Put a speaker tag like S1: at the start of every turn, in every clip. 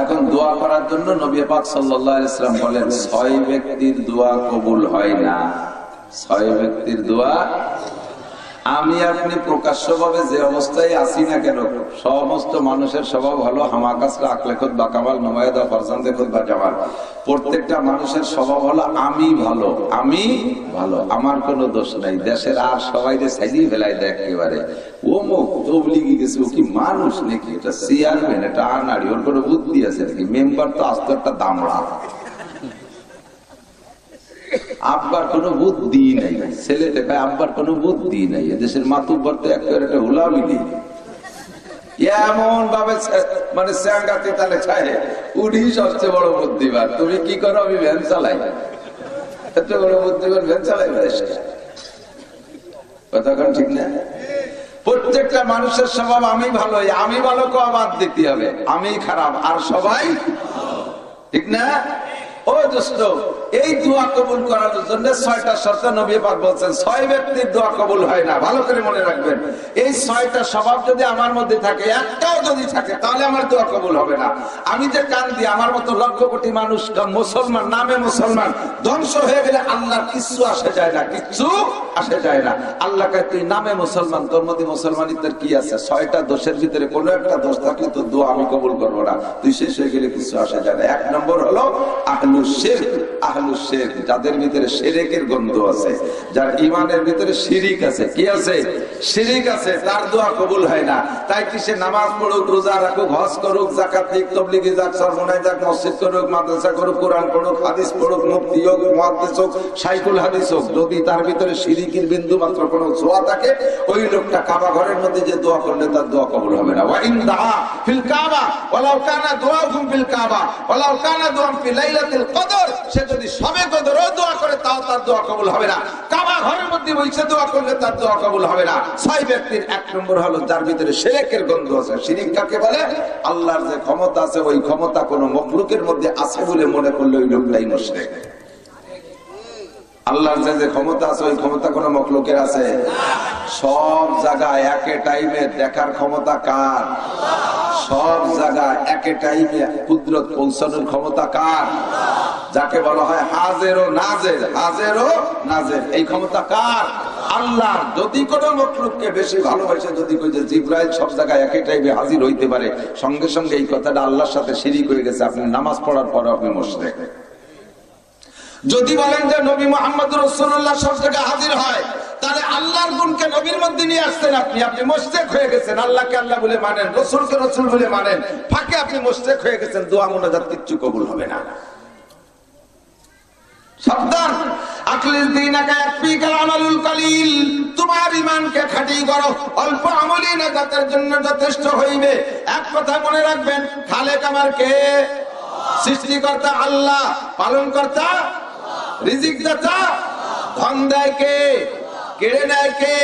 S1: এখন দোয়া করার জন্য নবী পাক সাল্লাল্লাহু আলাইহি ওয়াসাল্লাম বলেন 6 ব্যক্তির দোয়া কবুল হয় না। 6 ব্যক্তির দোয়া। আমি আপনি প্রকাশ্যভাবে যে অবস্থায় আছি না কেন, সমস্ত মানুষের স্বভাব হলো হামাকাসরা আকলে খুদ বা কামাল নমায়াদা ফরজান্দে খুদ বা জামাল। প্রত্যেকটা মানুষের স্বভাব হলো আমি ভালো, আমি ভালো, আমার কোনো দোষ নাই। দেশের আর সবাই যে সাইডি ফেলাই দেয় একেবারে, ও মুখ তবলিগি গেছে, ও কি মানুষ নাকি, এটা চেয়ারম্যান, এটা আনাড়ি, ওর কোনো বুদ্ধি আছে নাকি, মেম্বার তো আস্ত একটা দামড়া, আব্বার কোনো বুদ্ধি নাই, ছেলেটা ভাই আব্বার কোনো বুদ্ধি নাই। এদেশের মাতুব্বর তো একেবারে একটা হুলামি নেই, এমন ভাবে মানে স্যাঙ্গাতে তালে খায়, উনি সবচেয়ে বড় বুদ্ধিমান। তুমি কি করো? আমি ভ্যান চালাই। এত বড় বুদ্ধিমান ভ্যান চালাই, কথা কোন ঠিক না? প্রত্যেকটা মানুষের স্বভাব আমি ভালো, আমি ভালো কো আবাদ দিতে হবে, আমি খারাপ আর সবাই ঠিক না। ও দোস্ত, এই দোয়া কবুল করার জন্য 6টা শর্ত নবী পাক বলছেন। 6 ব্যক্তির দোয়া কবুল হয় না, ভালো করে মনে রাখবেন। এই 6টা স্বভাব যদি আমার মধ্যে থাকে, একটাও যদি থাকে, তাহলে আমার দোয়া কবুল হবে না। আমি যে কান্দি, আমার মতো লক্ষ কোটি মানুষ মুসলমান, নামে মুসলমান, ধ্বংস হয়ে গেলে আল্লাহর কিচ্ছু আসে যায় না, কিচ্ছু আসে যায় না। আল্লাহকে তুই নামে মুসলমান, তোর মধ্যে মুসলমানিত্বের কি আছে? 6টা দোষের ভিতরে কোনো একটা দোষ থাকলে তোর দোয়া আমি কবুল করবো না, তুই শেষ হয়ে গেলে কিছু আসে যায় না। 1 নম্বর হলো আহলুশ শিরক, যাদের ভিতরে শিরকের গন্ধ আছে, যার ঈমানের ভিতরে শিরিক আছে। কি আছে? শিরিক আছে, তার দোয়া কবুল হয় না। তাই কি সে নামাজ পড়ুক, রোজা রাখুক, হজ করুক, যাকাত দিক, তাবলীগি যাক, সরমনায় যাক, মসজিদ করুক, মাদ্রাসা করুক, কোরআন পড়ুক, হাদিস পড়ুক, মুফতি হোক, মুহাদ্দিস হোক, শাইখুল হাদিস হোক, যদি তার ভিতরে শিরিকের বিন্দু মাত্র কোনো ছোঁয়া থাকে, ওই লোকটা কাবা ঘরের মধ্যে যে দোয়া করলে তার দোয়া কবুল হবে না। ওয়া ইন দাআ ফিল কাবা ওয়ালাউ কানা দুআউকুম ফিল কাবা ওয়ালাউ কানা দুআম ফি লাইলাতিল কদর, সে যদি সবে কদরও দোয়া করে তাও তার দোয়া কবুল হবে না। কাবা ঘরের মধ্যে বসে দোয়া করলে তার দোয়া কবুল হবে না। 6 ব্যক্তির 1 নম্বর হলো যার ভিতরে শিরকের গন্ধ আছে। শিরক কাকে বলে? আল্লাহর যে ক্ষমতা আছে, ওই ক্ষমতা কোনো মাখলুকের মধ্যে আছে বলে মনে করলে ওই লোকটাই মুশরিক। আল্লাহর যে ক্ষমতা আছে, ওই ক্ষমতা কোনো মাখলুকের আছে? সব জায়গায় একে টাইমে দেখার ক্ষমতা কার? সব জায়গায় একে টাইমে কুদরত পৌঁছানোর ক্ষমতা কার? যাকে বলা হয় হাজির ও নাজির, হাজির ও নাজির, এই ক্ষমতা কার? আল্লাহ। যদি কোনো মাখলুককে বেশি ভালোবাসে, যদি কই যে জিবরাইল সব জায়গায় একই টাইমে হাজির হইতে পারে, সঙ্গে সঙ্গে এই কথাটা আল্লাহর সাথে শিরিক হয়ে গেছে, আপনি নামাজ পড়ার পরে আপনি মুশরিক। যদি বলেন যে নবী মুহাম্মদ রাসূলুল্লাহ সব জায়গায় হাজির হয়, তাহলে আল্লাহর গুণকে নবীর মধ্যে নিয়ে আসছেন আপনি, আপনি মুশরিক হয়ে গেছেন। আল্লাহকে আল্লাহ বলে মানেন, রাসূলকে রাসূল বলে মানেন, ফাঁকে আপনি মুশরিক হয়ে গেছেন। দোয়া মুনাজাত কিচ্ছু কবুল হবে না। সাবধান, আখলিস দীনাকা ইয়াকফিকাল আমালুল কলিল, তোমার ঈমানকে খাঁটি করো, অল্প আমলই নাজাতের জন্য যথেষ্ট হইবে। এক কথা মনে রাখবেন, খালেক আমার কে? সৃষ্টিকর্তা আল্লাহ, পালনকর্তা, রিজিক দাতা, ধন দেয় কে? কেড়ে নেয় কে?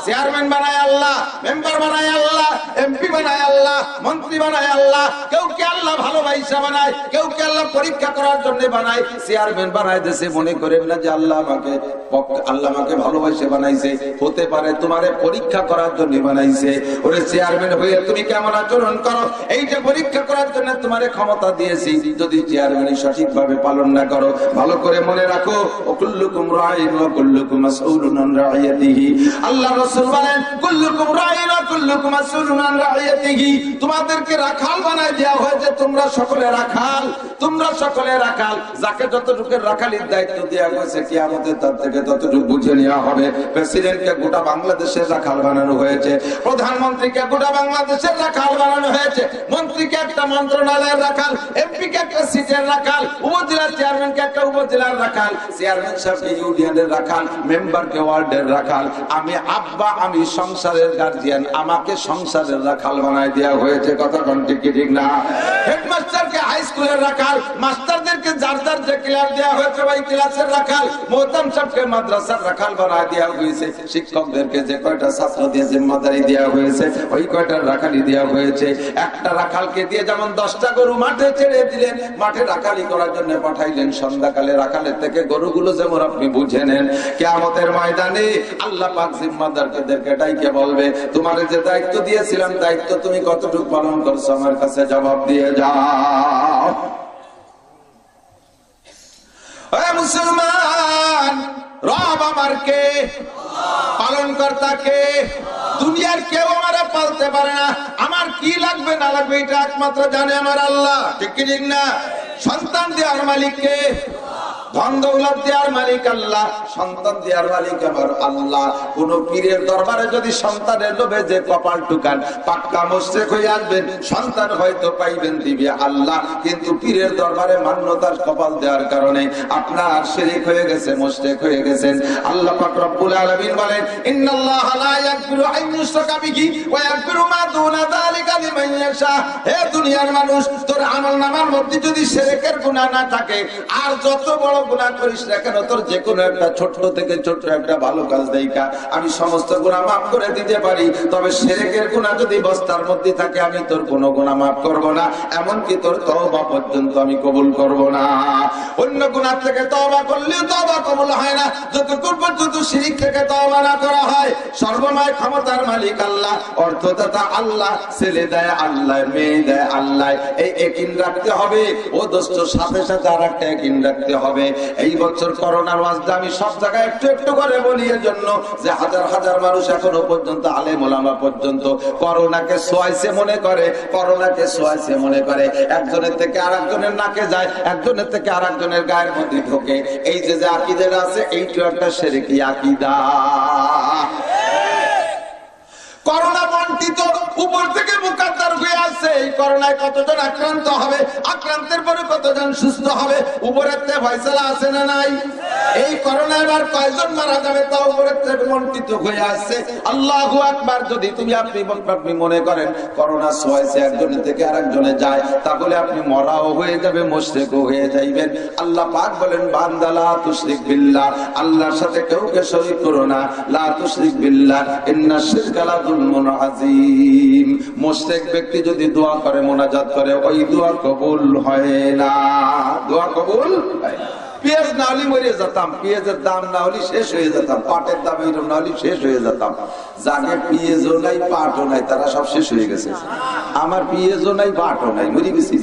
S1: চেয়ারম্যান বানায় আল্লাহ, মেম্বার বানায় আল্লাহ, এমপি বানায় আল্লাহ, মন্ত্রী বানায় আল্লাহ। কেউ কে আল্লাহ ভালোবাসা বানায়, কেউ কে আল্লাহ পরীক্ষা করার জন্য বানায়। চেয়ারম্যান বানায় দেশে, মনে করেন না যে আল্লাহ আমাকে ভালোবাসে বানাইছে, হতে পারে তোমারে পরীক্ষা করার জন্য বানাইছে। ওরে চেয়ারম্যান হয়ে তুমি কেমন আচরণ করো, এইটা পরীক্ষা করার জন্য তোমারে ক্ষমতা দিয়েছি। যদি চেয়ারম্যান সঠিকভাবে পালন না করো, ভালো করে মনে রাখো, কুল্লুকুম রাঈন ওয়া কুল্লুকুম মাসউলুন আন রাঈয়াতিহি। আল্লাহ রাসূল বলেন, কুল্লুকুম রাঈন ওয়া কুল্লুকুম মাসউলুন আন রাঈয়াতিহি। তোমাদেরকে রাখাল বানায় দেওয়া হয়েছে, তোমরা সকলে রাখাল, তোমরা সকলে রাখাল। যাকে যতটুকু রাখালির দায়িত্ব দেওয়া হয়েছে, কিয়ামতের তার থেকে ততটুকু বুঝে নেওয়া হবে। প্রেসিডেন্টকে গোটা বাংলাদেশের রাখাল বানানো হয়েছে, প্রধানমন্ত্রীকে গোটা বাংলাদেশের রাখাল বানানো হয়েছে, মন্ত্রীকে একটা মন্ত্রণালয়ের রাখাল, এমপিকে একটা সিটের রাখাল, উপজেলার চেয়ারম্যানকে একটা উপজেলার রাখাল, চেয়ারম্যান সাহেবকে ইউনিয়নের রাখাল, মেম্বারকে ওয়ার্ডের রাখাল। আমি আব্বা, আমি সংসারের গার্জিয়ান, আমাকে সংসারের রাখাল বানায় দেওয়া হয়েছে। কথা কোন ঠিক না? হেডমাস্টারকে হাই স্কুলের রাখাল, মাস্টারদেরকে যার যার যে ক্লাস দেওয়া হয়েছে ওই ক্লাসের রাখাল, মোহতাম সাহেবকে মাদ্রাসার রাখাল বানায় দেওয়া হয়েছে, শিক্ষকদেরকে যে কয়টা ছাত্র দিয়ে জিম্মাদারি দেওয়া হয়েছে ওই কয়টার রাখালি দেওয়া হয়েছে। একটা রাখালকে দিয়ে যেমন 10টা গরু মাঠে ছেড়ে দিলেন, মাঠে রাখালি করার জন্য পাঠাইলেন, সন্ধ্যাকালে রাখালের থেকে গরুগুলো যেমন আপনি বুঝে নেন, কিয়ামতের ময়দানে আল্লাহ পাক জিম্মাদারদেরকে ডাইকে বলবে, তোমার যে দায়িত্ব দিয়েছিলাম, দায়িত্ব তুমি কতটুকু পালন করছো, আমার কাছে জবাব দিয়ে যাও। আমার কে? পালন কর্তা কে? দুনিয়ার কেউ আমারে পালতে পারে না। আমার কি লাগবে না লাগবে এটা একমাত্র জানে আমার আল্লাহ, ঠিক কি ঠিক না? সন্তান দেওয়ার মালিক কে? ধন দৌলত দেওয়ার মালিক আল্লাহ, সন্তান দেওয়ার মালিক আমার আল্লাহ। কোন পীরের দরবারে যদি সন্তানের লোভে যে কপাল টুকান পাক্কা মুশরিক হয়ে আসবেন, সন্তান হয়তো পাইবেন দিবে আল্লাহ, কিন্তু পীরের দরবারে মান্যতার কপাল দেওয়ার কারণে আপনার শিরক হয়ে গেছে, মুশরিক হয়ে গেছেন। আল্লাহ পাক রব্বুল আলামিন বলেন, ইন্নাল্লাহা লা ইয়াগফিরু আন ইউশরাকা বিহি ওয়া ইয়াগফিরু মা দুনা যালিকা লিমান ইয়াশা। হে দুনিয়ার মানুষ, তোর আমলনামার মধ্যে যদি শিরকের গুনাহ না থাকে, আর যত বড় গুনাহ করিস না কেন, তোর যে কোনো একটা ছোট থেকে ছোট একটা ভালো কাজ দেইকা আমি সমস্ত গুনাহ মাফ করে দিতে পারি, তবে শিরকের গুনাহ যদি বস্তার মধ্যে থাকে আমি তোর কোনো গুনাহ মাফ করব না, এমনকি তোর তওবা পর্যন্ত আমি কবুল করব না। অন্য গুনাহ থেকে তওবা করলেও তওবা কবুল হয় না যতক্ষণ পর্যন্ত শিরক থেকে তওবা না করা হয়। সর্বময় ক্ষমতার মালিক আল্লাহ, অর্থদাতা আল্লাহ, ছেলে দেয় আল্লাহ, মেয়ে দেয় আল্লাহ, এই ইয়াকিন রাখতে হবে। ও দোস্ত, সাথে সাথে আরেকটা ইয়াকিন রাখতে হবে। এই বছর করোনার ওয়াজটা আমি সব জায়গায় একটু একটু করে বলি এর জন্য যে হাজার হাজার মানুষ এখনো পর্যন্ত, আলেম ওলামা পর্যন্ত করোনাকে সোয়াইছে মনে করে, করোনাকে সোয়াইছে মনে করে, একজনের থেকে আরেকজনের নাকে যায়, একজনের থেকে আরেকজনের গায়ের মধ্যে ঢোকে। এই যে আকীদাটা আছে এইটা একটা শিরকি আকীদা। করোনা বন্টিত উপর থেকে মুকাদ্দার হয়ে আসছে। এই করোনায় কতজন আক্রান্ত হবে, আক্রান্তের পরে কতজন সুস্থ হবে, উপরের থেকে ফয়সালা আছে না নাই? এই করোনা এবার কয়জন মারা যাবে তা উপরের থেকে বন্টিত হয়ে আসছে। আল্লাহু আকবার। যদি তুমি আপনি মনে করেন করোনা ছয়ছে একজনের থেকে আরেকজনে যায়, তাহলে আপনি মরাও হয়ে যাবে, মুশরিকও হয়ে যাইবেন। আল্লাহ পাক বলেন, বান্দা লা তুশরিক বিল্লাহ, আল্লাহর সাথে কাউকে শরীক করো না। লা তুশরিক বিল্লাহ ইন্নাশ শিরকা লা যুলমুন আযীম। মুশরিক ব্যক্তি যদি দোয়া করে, মুনাজাত করে, ওই দোয়া কবুল হয় না, দোয়া কবুল হয় না। পেঁয়াজ না হলে মরে যেতাম, পেঁয়াজের দাম না হলে শেষ হয়ে যেতাম, পাটের দাম এরকম না হলে শেষ হয়ে যেতাম। যাকে পেঁয়াজও নাই পাটও নাই তারা সব শেষ হয়ে গেছে। আমার পেঁয়াজও নাই পাটও নাই, মরে গেছি।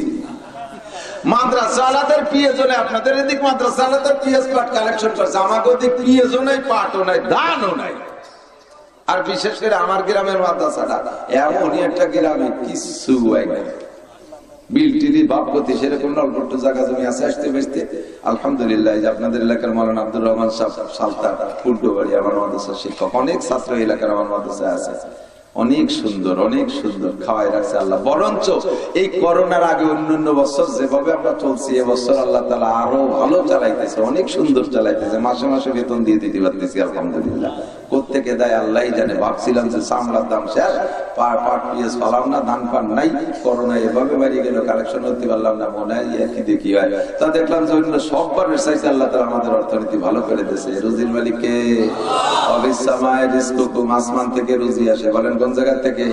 S1: মাদ্রাসাওয়ালাদের পেঁয়াজও নাই, আপনাদের এদিক মাদ্রাসাওয়ালাদের পেঁয়াজ পাট কালেকশন করছে, আমাকে ওদিক পেঁয়াজও নাই পাটও নাই ধানও নাই। আর বিশেষ করে আমার গ্রামের মাদ্রাসাটা এমনই একটা গ্রামে কিছু হয় না, বিলটিলি বাপপতি সেরকম অল্প জায়গা জমি আছে, আসতে বেসতে আলহামদুলিল্লাহ। যে আপনাদের এলাকার মাওলানা আব্দুর রহমান সালতা ফুলটোবাড়ি আমার মাদ্রাসার শিক্ষক, অনেক ছাত্র এলাকার আমার মাদ্রাসায় আছে, অনেক সুন্দর খাওয়াই রাখছে আল্লাহ। বরঞ্চ এই করোনার আগে অন্যান্য বছর যেভাবে আমরা চলছি, এবছর আল্লাহ তাআলা আরো ভালো চালাইতেছে, অনেক সুন্দর চালাইতেছে, মাসে মাসে বেতন দিয়ে দিতে পারতেছি আলহামদুলিল্লাহ। কোত্থেকে দেয় আল্লাহ জানে। ভাবছিলাম যে চামড়ার দাম শেষ, পাট পিঁয়াজ পালাম না, ধান পান নাই, করোনা এভাবে বাড়ি গেল, কালেকশন করতে পারলাম না, মনে হয় কি দেখি হয়। তা দেখলাম যে অন্য সব বারের চাইতে আল্লাহ তাআলা আমাদের অর্থনীতি ভালো করে দিয়েছে। রুজির মালিককে অবিসামায় রিজকুকুম, আসমান থেকে রুজি আসে। বলেন কোন জায়গা থেকে?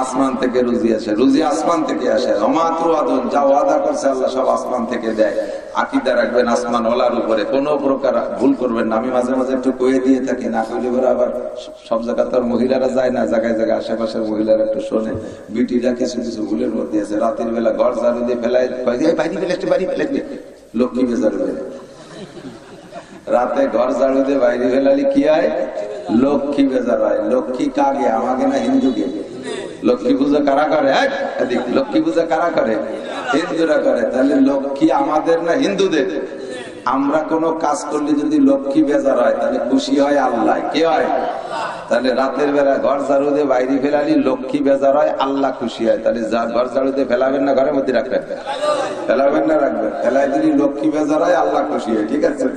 S1: আসমান থেকে রুজি আসে, রুজি আসমান থেকে আসে। অমাত্র আদন, যা ওয়াদা করছে আল্লাহ সব আসমান থেকে দেয়। আকীদা রাখবেন আসমান ওলার উপরে, কোনো প্রকার ভুল করবেন না। আমি মাঝে মাঝে একটু কয়ে দিয়ে থাকি, না কইলে পরে আবার সব জায়গা তো আর মহিলারা যায় না, জায়গায় জায়গায় আশেপাশের মহিলারা একটু শোনে, বিটিরা কিছু কিছু ভুলের মধ্যে আছে। রাতের বেলা ঘর ঝাড়ু দিয়ে ফেলাই, বাড়ি ফেলে লক্ষ্মী বেজার ফেলে, রাতে ঘর ঝাড়ু দিয়ে বাইরে ফেলালি কি হয়? লক্ষ্মী বেজার হয়। লক্ষ্মী কাকে? আমাকে না হিন্দুকে? লক্ষ্মী পূজা কারা করে? লক্ষ্মী পূজা কারা করে? হিন্দুরা করে। তাহলে লক্ষ্মী আমাদের না হিন্দুদের? আমরা কোন কাজ করলে যদি লক্ষ্মী বেজার হয় তাহলে খুশি হয় আল্লাহ। কে হয়? তাহলে রাতের বেলা ঘর ঝাড়ু দিয়ে বাইরে ফেলালি লক্ষ্মী বেজার হয়, আল্লাহ খুশি হয়। তাহলে ঘর ঝাড়ু দিয়ে ফেলাবেন না ঘরের মধ্যে রাখবেন? ফেলাবেন না রাখবেন? ফেলাই দিলি লক্ষ্মী বেজার হয়, আল্লাহ খুশি হয়। ঠিক আছে?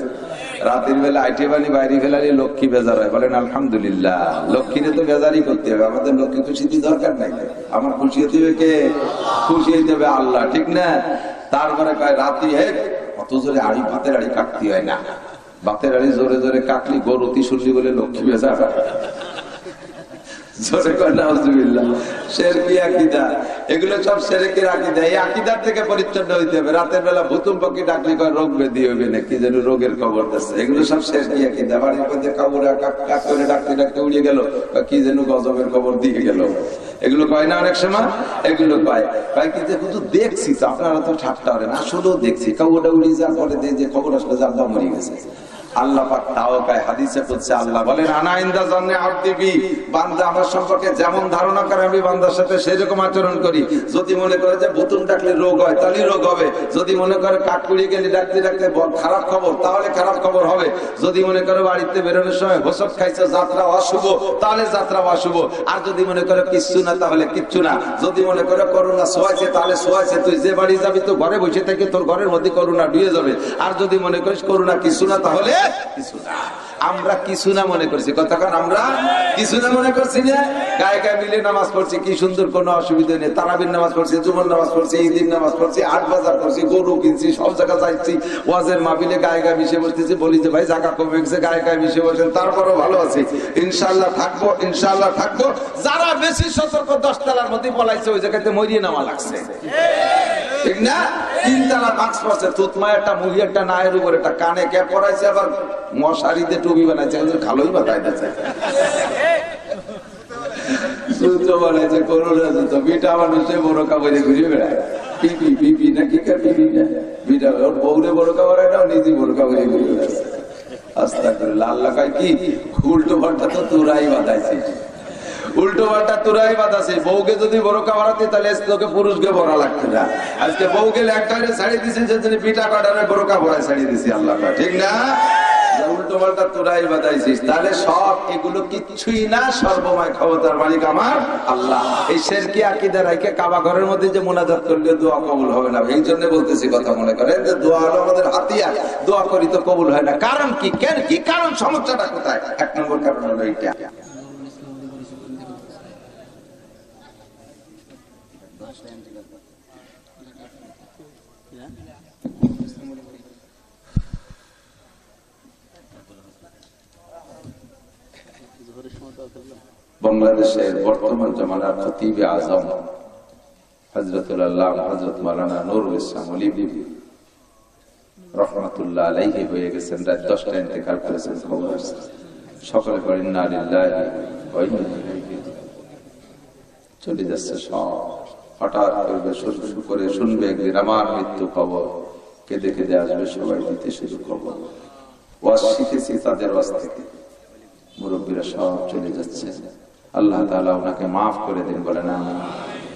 S1: রাতের বেলা আইটে বানি বাইরে ফেলালি লক্ষ্মী বেজার হয়। বলেন আলহামদুলিল্লাহ। লক্ষ্মীরে তো বেজারই করতে হবে, আমাদের লক্ষ্মী খুশি দিয়ে দরকার নাই। আমার খুশি হতে হবে কে? খুশি হইতে হবে আল্লাহ, ঠিক না? তারপরে কয় রাতি অত জোরে আড়ি, ভাতের আড়ি কাটতে হয় না। ভাতের আড়ি জোরে জোরে কাটলি গরুতি শুনলি বলে লক্ষ্মী বেজার হয়। এগুলো সব শিরকের আকীদা। এই আকীদার থেকে পরিচ্ছন্ন হইতে হবে। রাতের বেলা ভুতুম পাখি ডাকলি কয় রোগ ব্যাধি হইবে না, কি যেন রোগের খবর দিচ্ছে। এগুলো সব শিরকি আকীদা। বাড়ির মধ্যে কাউরা কাক করে ডাকতে ডাকতে উড়িয়ে গেল, কি যেন গজবের খবর দিয়ে গেল। এগুলো কয় না অনেক সময়? এগুলো কয় কি যে শুধু দেখছি তো, আপনারা তো ঠাট্টা করেন, আসলেও দেখছি। কাউটা উড়িয়ে যাওয়ার পরে যে খবর আসলে যার দাম মরে গেছে। আল্লাহ পাক তাও কয় হাদিসে কুদসি আল্লাহ বলেন আনা ইনদা জান্নি আবদি বি, বান্দা আমার সম্পর্কে যেমন ধারণা করে আমি বান্দার সাথে সেরকম আচরণ করি। যদি মনে করে যে বুতুন ডাকলে রোগ হয় তাহলে রোগ হবে, যদি মনে করে কাকপুরি গেলে ডাকতে ডাকতে খারাপ খবর তাহলে খারাপ খবর হবে, যদি মনে করে বাড়িতে বেরোনোর সময় হোসব খাইছে যাত্রা অশুভ তাহলে যাত্রা অশুভ, আর যদি মনে করে কিচ্ছু না তাহলে কিচ্ছু না, যদি মনে করে করোনা সোয়াইছে তাহলে সোয়াইছে, তুই যে বাড়ি যাবি তো ঘরে বসে থেকে তোর ঘরের মধ্যে করোনা ডুবে যাবে, আর যদি মনে করিস করোনা কিছু না তাহলে কিছু না। আমরা কিছু না মনে করছি, কতক্ষণ আমরা কিছু না মনে করছি না, গায়ে গায়ে মিলে নামাজ পড়ছি, কি সুন্দর কোনো অসুবিধা নেই, তারাবির নামাজ পড়ছি, জুমার নামাজ পড়ছি, ঈদের নামাজ পড়ছি, হাট বাজার করছি, গরু কিনছি, সব জায়গা যাইছি, ওয়াজের মাহফিলে গায়ে গায়ে মিশে বসতেছি, বলি যে ভাই জায়গা কমে গেছে, গায়ে গায়ে মিশে বসেন, তারপরও ভালো আছি, ইনশাআল্লাহ থাকবো, ইনশাআল্লাহ থাকবো। যারা বেশি সতর্ক 10 তলার মধ্যে পলাইছে ওই জায়গাতে মরিয়ে নামা লাগছে, ঠিক না? 3 তলা মাস্ক পরছে, থুতমা একটা মুহি একটা নায়ের উপর একটা কানে ক্যাপ পরাইছে, আবার মশারিতে টুপি বানাইছে, খালোই বাতাইতেছে, জুতো বানাইছে, করোনা জুতো, বিটা মানুষে বড় কাপড়ে ঘুরে বেড়ায়, পিপি পিপি না কি পিপি না বিটা, ওর বউরে বড় কাপড় না, নিজে বড় কাপড়ে ঘুরে বেড়াচ্ছে। আস্তাগফিরুল্লাহ। আল্লাহ কয় কি উল্টো পাল্টা তো তোরাই বাঁধাইছিস, উল্টো পাল্টা তোরাই বাঁধাছে। বউকে যদি বোরকা বাড়াতে তাহলে তোকে পুরুষকে বড়া লাগতো না, আজকে বউকে ল্যাংটারে ছাড়িয়ে দিয়েছেন, সেদিন পিঠা কাটারে বোরকা ভরায় ছাড়িয়ে দিছি, আল্লাহ ঠিক না? উল্টো পাল্টা তোরাই বাঁধাইছিস, তাহলে সব এগুলো কিচ্ছুই না, সর্বময় ক্ষমতার মালিক আমার আল্লাহ। এই শেরকি আকীদা রাখে কাবা ঘরের মধ্যে যে মোনাজাত করলে দোয়া কবুল হবে না, এই জন্য বলতেছি কথা মনে করেন যে দোয়া হলো আমাদের হাতিয়ার, দোয়া করি তো কবুল হয় না। কারণ কি? কেন কি কারণ? সমস্যাটা কোথায়? 1 নম্বর কারণ হলো এইটা, বাংলাদেশের বর্তমান জামানার খতিবে আজম হযরতুল আল্লাহ হযরত মাওলানা নুরুল ইসলাম ওলি রাহমাতুল্লাহ আলাইহি হয়ে গেছেন, রাত 10টায় ইন্তেকাল করেছেন। খবর আসছে, সকলে বলেন ইন্না লিল্লাহি ওয়া ইন্না ইলাইহি চলে যাচ্ছে সব। হঠাৎ করে শুনবে একদিন আমার মৃত্যু খবর, কেঁদে কেঁদে আসবে সবাই দিতে শুরু খবর। ওয়াজ শিখেছি তাদের ওয়াজ থেকে, মুরব্বীরা সব চলে যাচ্ছে। আল্লাহ তাআলা ওনাকে মাফ করে দিন, বলেন আমিন।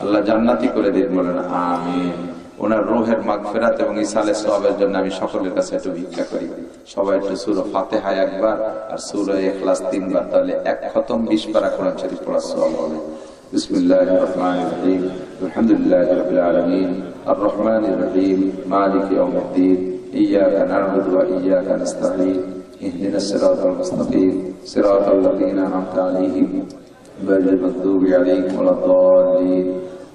S1: আল্লাহ জান্নাতি করে দিন, বলেন আমিন। ওনার রূহের মাগফিরাত এবং ইসালে সওয়াবের জন্য আমি সকলের কাছে একটু ভিক্ষা করি, সবাই একটু সূরা ফাতিহা একবার আর সূরা ইখলাস 3 বার, তাহলে 1 খতম 20 পারা কোরআন শরীফ পড়ার সওয়াব হবে। বিসমিল্লাহির রহমানির রহিম, আলহামদুলিল্লাহি রাব্বিল আলামিন, আর রহমানির রহিম, মালিকি ইয়াউমিদ্দিন, ইয়্যাকা না'বুদু ওয়া ইয়্যাকা নাস্তাঈন, ইহদিনাস সিরাতাল মুস্তাকিম, সিরাতাল লাযীনা আন'আমতা আলাইহিম গায়রিল মাগদুবি আলাইহিম ওয়ালাদ-দাল্লিন।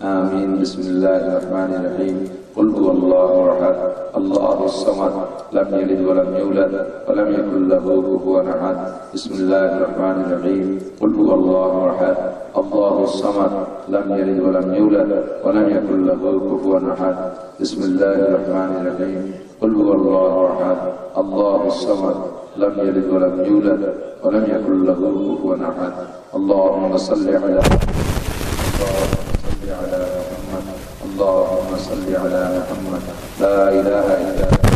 S1: آمين. بسم الله الرحمن الرحيم. قل هو الله أحد الله الصمد لم يلد ولم يولد ولم يكن له كفوا أحد. بسم الله الرحمن الرحيم. قل هو الله أحد الله الصمد لم يلد ولم يولد ولم يكن له كفوا أحد. بسم الله الرحمن الرحيم. قل هو الله أحد الله الصمد لم يلد ولم يولد ولم يكن له كفوا أحد. اللهم صل على محمد اللهم صل على محمد. لا إله إلا أنت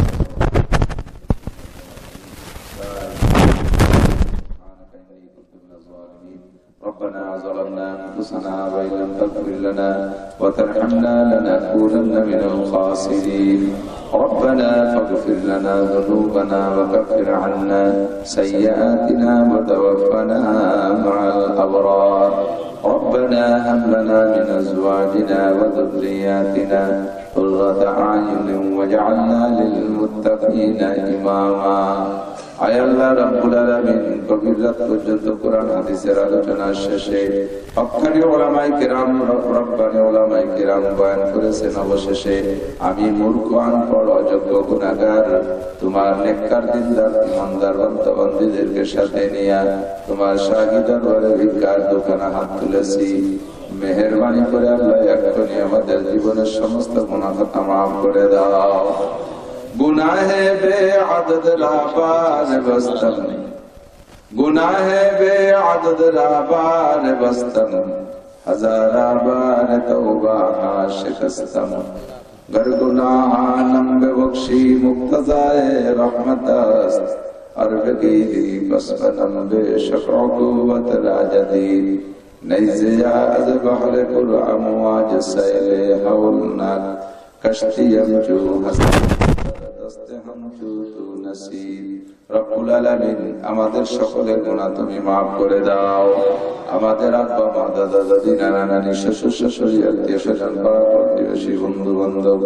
S1: ربنا ظلمنا أنفسنا وإن لم تغفر لنا وترحمنا لنكونن من الخاسرين. ربنا فاغفر لنا ذنوبنا وكفر عنا سيئاتنا وتوفنا مع الأبرار. ربنا هب لنا من أزواجنا وذرياتنا قرة أعين واجعلنا للمتقين إماما. আয় আল্লাহ রাব্বুল আলামিন, গভীর রাত পর্যন্ত কোরআন হাদিসের আলোচনা শেষে হক্কানি উলামায়ে কিরাম রব্বানি উলামায়ে কিরাম বয়ান করেছেন, অবশেষে আমি মূর্খ আনপড় অযোগ্য গুনাহগার তোমার নেককার দিনদার ইমানদার বান্দাদেরকে সাথে নিয়ে তোমার শাহী দরবারে ভিক্ষার দোকানে হাত তুলেছি। মেহেরবানি করে আল্লাহ এক্ষুনি আমাদের জীবনের সমস্ত গুনাহ খাতা মাফ করে দাও। গুনাহে বেআদদ রাবান বস্তম গুনাহে বেআদদ রাবান বস্তম হাজারা বার তওবা শিকস্তম गर गुनाहानम बख्शी मुक्तजाए रहमत
S2: अरबगीरी बसबनम बेशक उक़ूबत राजदीर नैज़िया अज़ बहर कुरअम वाज सैले हवलनाक कश्तियम जो हसन दस्ते हम जो तू नसीर রব্বুল আলামিন আমাদের সকলের গুনাহ তুমি maaf করে দাও। আমাদের আব্বা মা দাদা দাদি নানা নানি শ্বশুর শাশুড়ি আত্মীয় স্বজন পাড়া প্রতিবেশী বন্ধু বান্ধব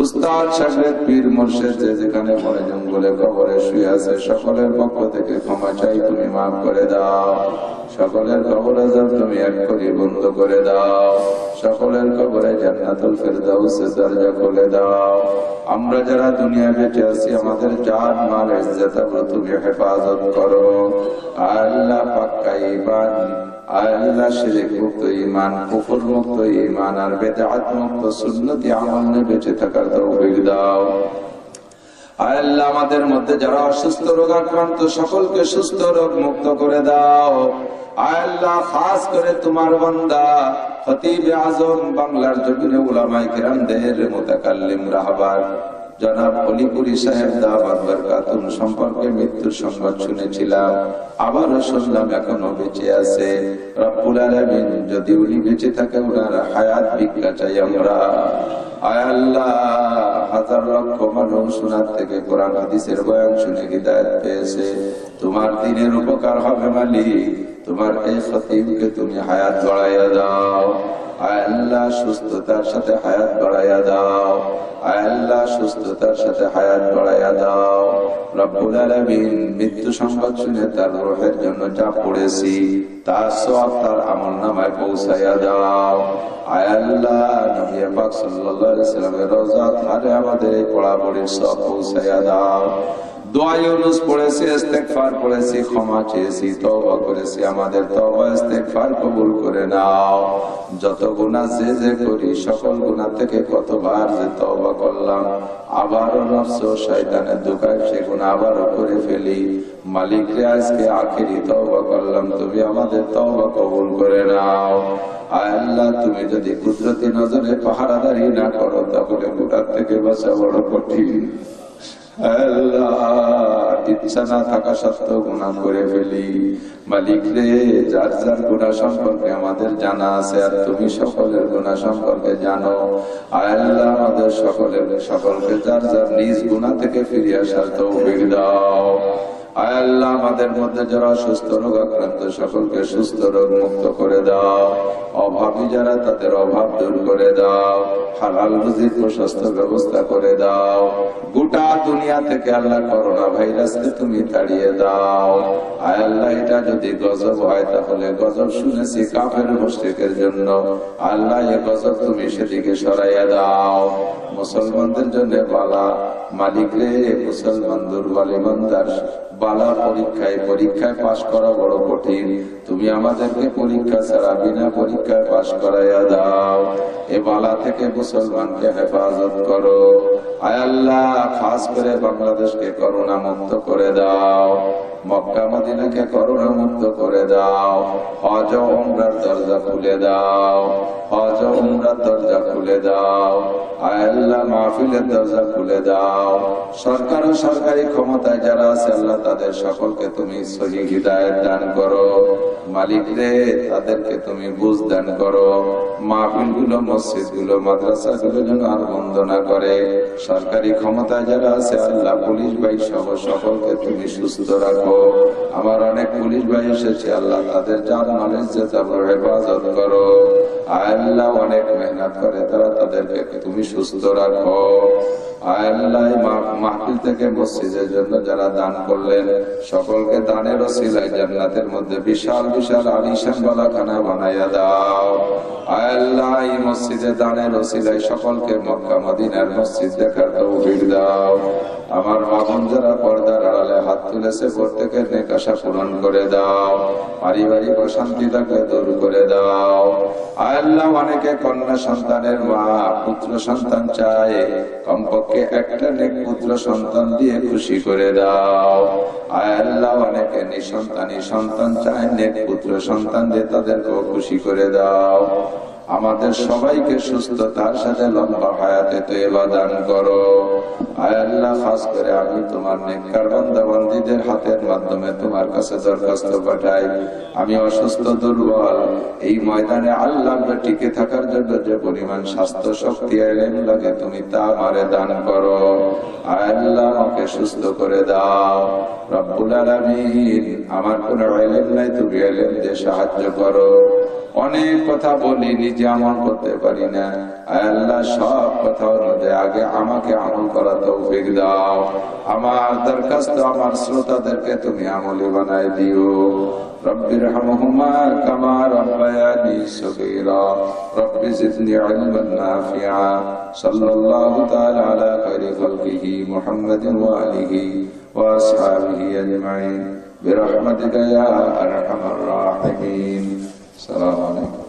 S2: উস্তাদ শাগরেদ পীর মুর্শিদ যে যেখানে মনে জঙ্গলে কবরে শুয়ে আছে সকলের পক্ষ থেকে ক্ষমা চাই তুমি maaf করে দাও। সকলের কবর আযাব তুমি এক করে বন্ধ করে দাও। সকলের কবরে জান্নাতুল ফেরদাউসের দরজা খুলে দাও। আমরা যারা দুনিয়ায় বেঁচে আছি আমাদের জান মাল ইজ্জত আবরু তুমি হেফাজত করো। আল্লাহ পাক্কা ঈমান, আল্লাহ শিরক মুক্ত ঈমান, কুফর মুক্ত ঈমান আর বিদআত মুক্ত সুন্নতি আমল নিয়ে বেঁচে থাকার তৌফিক দাও। আল্লাহ আমাদের মধ্যে যারা অসুস্থ রোগাক্রান্ত সকলকে সুস্থ রোগ মুক্ত করে দাও। আল্লাহ খাস করে তোমার বান্দা খতিব আজম বাংলার জমিনে উলামায়ে কিরামদের মুতাকাল্লিম রাহবার জনাব অলিপুরি সাহেব দাওয়াত বরকাতুন সম্পর্কে মৃত্যুর সংবাদ শুনেছিলাম, আবারও শুনলাম এখনো বেঁচে আছে। রব্বুল আলামিন যদি উনি বেঁচে থাকে ওনার হায়াত ভিক্ষা চাই আমরা। আয় আল্লাহ হাজার লক্ষ মানুষ শোনার থেকে কোরআন হাদিসের বয়ান শুনে হিদায়াত পেয়েছে, তোমার দ্বীনের উপকার হবে মালিক। তোমার এই খতিবকে তুমি হায়াত বাড়াইয়া দাও। আয় আল্লাহ সুস্থতার সাথে হায়াত বাড়াইয়া দাও। আয় আল্লাহ সুস্থতার সাথে হায়াত বাড়াইয়া দাও। রব্বুল আলামিন মৃত্যু সংবাদ শুনে তার রূহের জন্য যা পড়েছি তার সওয়াব তার আমলনামায় পৌঁছাইয়া দাও। আয় আল্লাহ নবী পাক সাল্লাল্লাহু আলাইহি ওয়াসাল্লামের রওজা ধারে আমাদের এই পড়াপড়ির সওয়াব পৌঁছাইয়া দাও। দোয়া ইউনুস পড়েছি, ইস্তেগফার করেছি, ক্ষমা চেয়েছি, তওবা করেছি, আমাদের তওবা ইস্তেগফার কবুল করে নাও। যত গুনাহ যে করি সকল গুনাহ থেকে কতবার যে তওবা করলাম, আবারও নফস ও শয়তানের ধোঁকায় সে গুনাহ আবারও করে ফেলি। মালিক রে আজকে আখেরি তওবা করলাম, তুমি আমাদের তওবা কবুল করে নাও। আয় আল্লাহ তুমি যদি কুদরতি নজরে পাহারাদারি না করো তাহলে গুনাহ থেকে বাঁচা বড় কঠিন। আল্লাহ ইচ্ছা না থাকা সত্ত্বেও গুনাহ করে ফেলি। মালিক রে যার যার গুনাহ সম্পর্কে আমাদের জানা আছে আর তুমি সকলের গুনাহ সম্পর্কে জানো। আল্লাহ আমাদের সকলকে যার যার নিজ গুনাহ থেকে ফিরে আসার তৌফিক দাও। আল্লাহ আমাদের মধ্যে যারা সুস্থ রোগাক্রান্ত সকলকে সুস্থ রোগ মুক্ত করে দাও। অভাবী যারা তাদের অভাব দূর করে দাও। হালাল রুজির প্রশস্ত ব্যবস্থা করে দাও। গোটা দুনিয়া থেকে আল্লাহ করোনা ভাইরাসকে তুমি তাড়িয়ে দাও। আয় আল্লাহ এটা যদি গজব হয় তাহলে গজব শুনেছি কাফের মুশরিকের জন্য, আল্লাহ এ গজব তুমি সেদিকে সরাইয়া দাও। মুসলমানদের জন্য বালা মালিক রে, মুসলমান দুর্বল ইমানদার বালা পরীক্ষায় পাশ করা বড় কঠিন। তুমি আমাদেরকে পরীক্ষা ছাড়া বিনা পরীক্ষায় পাশ করাইয়া দাও। এ বালা থেকে মুসলমানকে হেফাজত করো। আয় আল্লাহ খাস করে বাংলাদেশকে করোনা মুক্ত করে দাও। মক্কা মদিনাকে করোনা মুক্ত করে দাও। হজ ও উমরার দরজা খুলে দাও। হজ ও উমরার দরজা খুলে দাও। আয় আল্লাহ মাহফিলের দরজা খুলে দাও। সরকার ও সরকারি ক্ষমতায় যারা আছে আল্লাহ তাদের সকলকে তুমি সহিহ হিদায়াত দান করো। মালিক রে তাদেরকে তুমি বুঝ দান করো। মাহফিলগুলো মসজিদগুলো মাদ্রাসাগুলো যেন আর বন্ধ না করে। সরকারি ক্ষমতায় যারা আছে আল্লাহ পুলিশ ভাই সহ সকলকে তুমি সুস্থ রাখো। আমার অনেক পুলিশ ভাই এসেছে আল্লাহ তাদের জান মাল ইজ্জত আবরু হেফাজত করো। আল্লাহ অনেক মেহনত করে তারা তাদেরকে তুমি সুস্থ রাখো। আল্লাহ মাহফিল থেকে মসজিদের জন্য যারা দান করলেন সকলকে দানের ওসিলায় জান্নাতের মধ্যে বিশাল বিশাল আলিশান বালাখানা বানাইয়া দাও। আল্লাহ এই মসজিদে দানের ওসিলায় সকলকে মক্কা মদিনার মসজিদ দেখার তৌফিক দাও। আমার মা বোন যারা পর্দার আড়ালে হাত তুলেছে প্রত্যেকের নেক আশা পূরণ করে দাও। পারিবারিক অশান্তি থাকলে দূর করে দাও। আল্লাহ অনেকে কন্যা সন্তানের মা পুত্র সন্তান চায়, কমপক্ষে একটা নেক পুত্র সন্তান দিয়ে খুশি করে দাও। আল্লাহ অনেকে নিঃসন্তানী সন্তান চায়, নেক পুত্র সন্তান দিয়ে তাদেরকেও খুশি করে দাও। আমাদের সবাইকে সুস্থতার সাথে লম্বা হায়াতে তয়্যিবা দান করো। আয় আল্লাহ, খাস করে আমি তোমার নেককার বান্দা বান্দীদের হাতের মাধ্যমে তোমার কাছে দরখাস্ত পাঠাই, আমি অসুস্থ দুর্বল, এই ময়দানে আল্লাহ টিকে থাকার জন্য যে পরিমাণ স্বাস্থ্য শক্তি ইলম লাগে তুমি তা আমারে দান করো। আয় আল্লাহ, আমাকে সুস্থ করে দাও। রব্বুল আলামিন, আমার কোনো ইলম নাই, তুমি ইলম দিয়ে সাহায্য করো। অনেক কথা বলি, নিজে আমল করতে পারি না। আয় আল্লাহ, সব কথা অনুযায়ী আগে আমাকে আমল করা তৌফিক দাও। আমার দরখাস্ত আমার শ্রোতাদেরকে তুমি আমলি বানাই দিও। রব্বিরহামহুমা কামা রাব্বায়ানি সগীরা। রব্বি জিদনি ইলমান নাফিআ। সাল্লাল্লাহু তাআলা আলা খায়রি খালকিহি মুহাম্মাদিন ওয়া আলিহি ওয়া আসহাবিহি আজমাইন বিরহমাতিকা ইয়া আরহামার রাহিমিন। আসসালামু আলাইকুম।